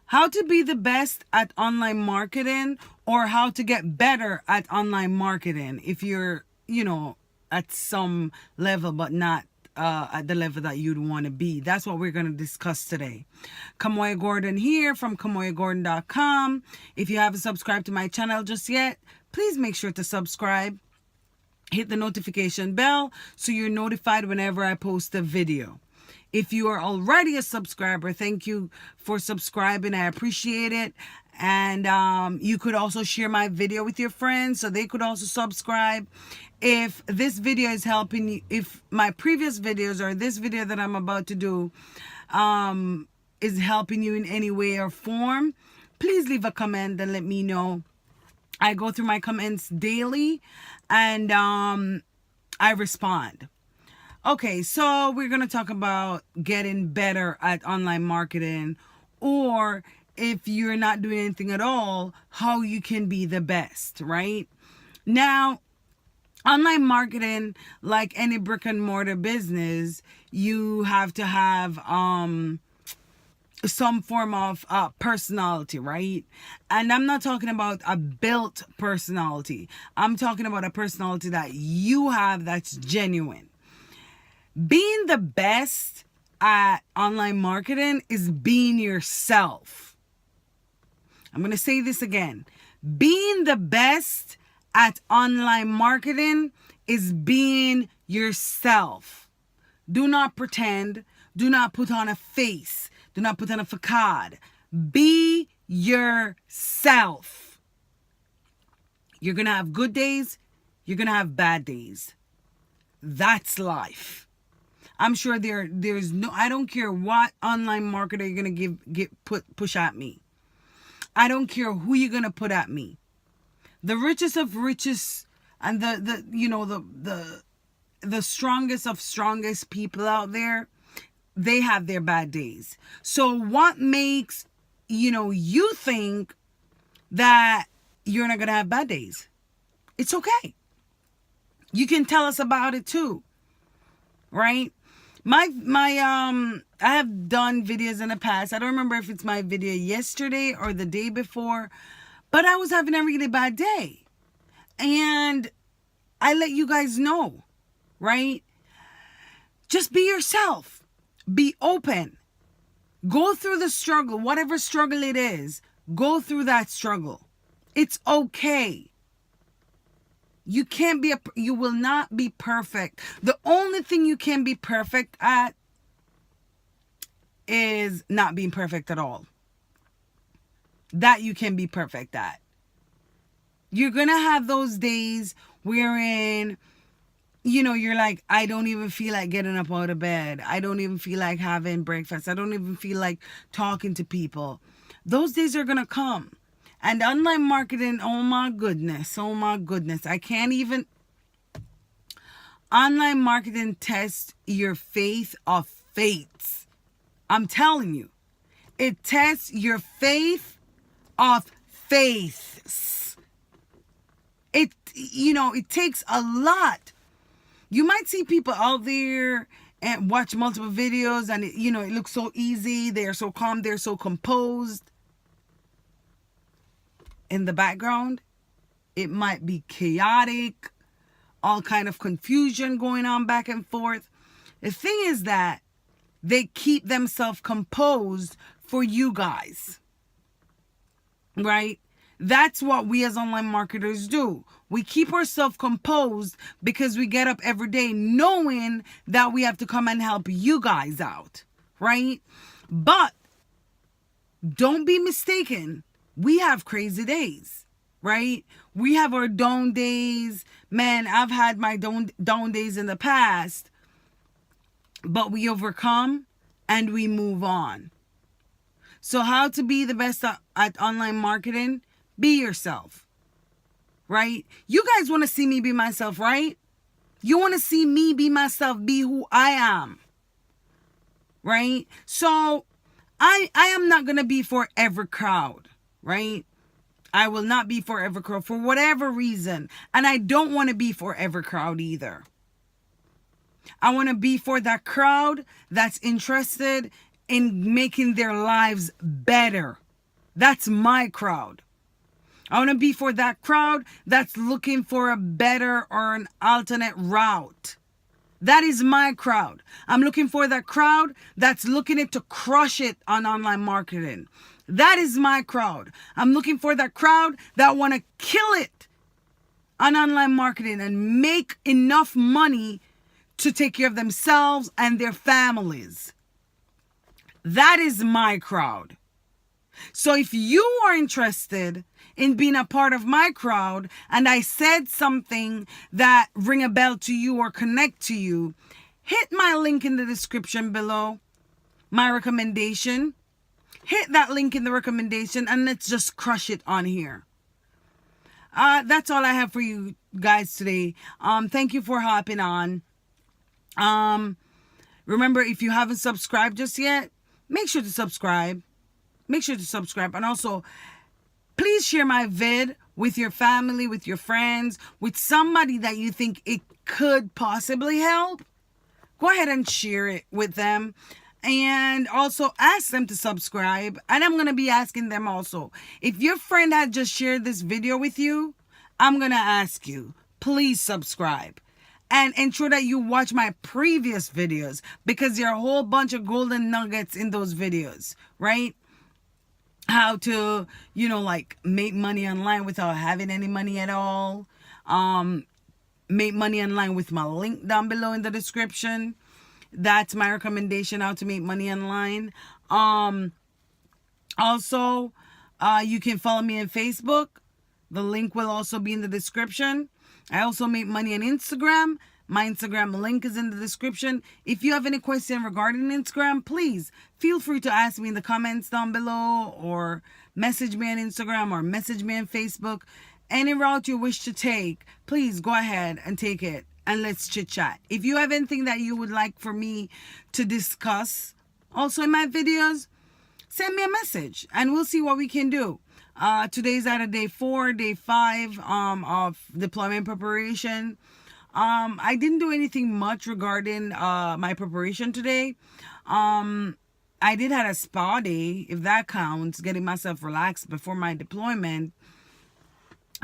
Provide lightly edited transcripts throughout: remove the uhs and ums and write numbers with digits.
How to be the best at online marketing, or how to get better at online marketing if you're, at some level but not at the level that you'd want to be. That's what we're going to discuss today. Khamoya Gordon here from KhamoyaGordon.com. If you haven't subscribed to my channel just yet, please make sure to subscribe. Hit the notification bell so you're notified whenever I post a video. If you are already a subscriber, thank you for subscribing. I appreciate it. And you could also share my video with your friends so they could also subscribe. If this video is helping you, if my previous videos or this video that I'm about to do is helping you in any way or form, please leave a comment and let me know. I go through my comments daily and I respond. Okay, so we're going to talk about getting better at online marketing, or if you're not doing anything at all, how you can be the best, right? Now, online marketing, like any brick and mortar business, you have to have some form of personality, right? And I'm not talking about a built personality. I'm talking about a personality that you have that's genuine. Being the best at online marketing is being yourself. I'm going to say this again. Being the best at online marketing is being yourself. Do not pretend. Do not put on a face. Do not put on a facade. Be yourself. You're going to have good days. You're going to have bad days. That's life. I'm sure there's no, I don't care what online marketer you're going to push at me. I don't care who you're going to put at me. The richest of richest and the strongest of strongest people out there, they have their bad days. So what makes, you think that you're not going to have bad days? It's okay. You can tell us about it too. Right? I have done videos in the past. I don't remember if it's my video yesterday or the day before, but I was having a really bad day. And I let you guys know, right? Just be yourself. Be open. Go through the struggle, whatever struggle it is. Go through that struggle. It's okay. You will not be perfect. The only thing you can be perfect at is not being perfect at all. That you can be perfect at. You're going to have those days wherein, you're like, I don't even feel like getting up out of bed. I don't even feel like having breakfast. I don't even feel like talking to people. Those days are going to come. And online marketing, oh my goodness. I can't even. Online marketing tests your faith of faiths. I'm telling you. It tests your faith of faiths. It takes a lot. You might see people out there and watch multiple videos and it looks so easy. They're so calm. They're so composed. In the background, it might be chaotic, all kind of confusion going on back and forth. The thing is that they keep themselves composed for you guys, right? That's what we as online marketers do. We keep ourselves composed because we get up every day knowing that we have to come and help you guys out, right? But don't be mistaken. We have crazy days, right? We have our down days. Man, I've had my down days in the past. But we overcome and we move on. So how to be the best at online marketing? Be yourself, right? You guys want to see me be myself, right? You want to see me be myself, be who I am, right? So I am not going to be for every crowd. Right? I will not be for every crowd for whatever reason. And I don't want to be for every crowd either. I want to be for that crowd that's interested in making their lives better. That's my crowd. I want to be for that crowd that's looking for a better or an alternate route. That is my crowd. I'm looking for that crowd that's looking to crush it on online marketing. That is my crowd. I'm looking for that crowd that want to kill it on online marketing and make enough money to take care of themselves and their families. That is my crowd. So if you are interested in being a part of my crowd and I said something that ring a bell to you or connect to you, hit my link in the description below, my recommendation. Hit that link in the recommendation and let's just crush it on here. That's all I have for you guys today. Thank you for hopping on. Remember, if you haven't subscribed just yet, make sure to subscribe. Make sure to subscribe. And also, please share my vid with your family, with your friends, with somebody that you think it could possibly help. Go ahead and share it with them. And also ask them to subscribe. And I'm going to be asking them also. If your friend had just shared this video with you, I'm going to ask you, please subscribe. And ensure that you watch my previous videos, because there are a whole bunch of golden nuggets in those videos, right? How to, like make money online without having any money at all. Make money online with my link down below in the description. That's my recommendation, how to make money online. Also, you can follow me on Facebook. The link will also be in the description. I also make money on Instagram. My Instagram link is in the description. If you have any question regarding Instagram, please feel free to ask me in the comments down below, or message me on Instagram, or message me on Facebook. Any route you wish to take, please go ahead and take it and let's chit chat. If you have anything that you would like for me to discuss also in my videos, send me a message and we'll see what we can do. Today's either day 4, day 5 of deployment preparation. I didn't do anything much regarding my preparation today. I did have a spa day, if that counts, getting myself relaxed before my deployment.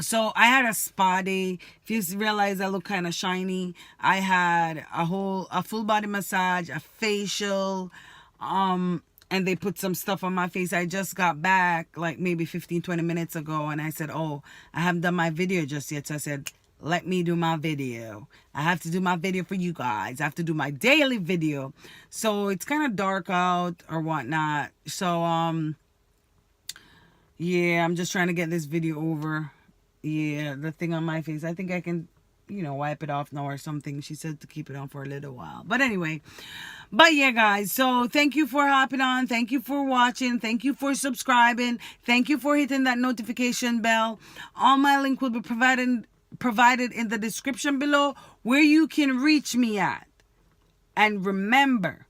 So I had a spa day. If you realize I look kind of shiny, I had a full body massage, a facial, and they put some stuff on my face. I just got back like maybe 15-20 minutes ago, and I said, oh, I haven't done my video just yet. So I said, let me do my video. I have to do my video for you guys. I have to do my daily video. So it's kind of dark out or whatnot. So yeah, I'm just trying to get this video over. Yeah, the thing on my face, I think I can, wipe it off now or something. She said to keep it on for a little while. But anyway, yeah, guys. So thank you for hopping on. Thank you for watching. Thank you for subscribing. Thank you for hitting that notification bell. All my link will be provided in the description below, where you can reach me at. And remember,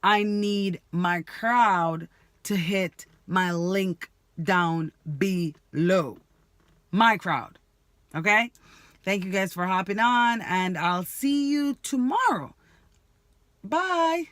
I need my crowd to hit my link down below. My crowd. Okay? Thank you guys for hopping on, and I'll see you tomorrow. Bye.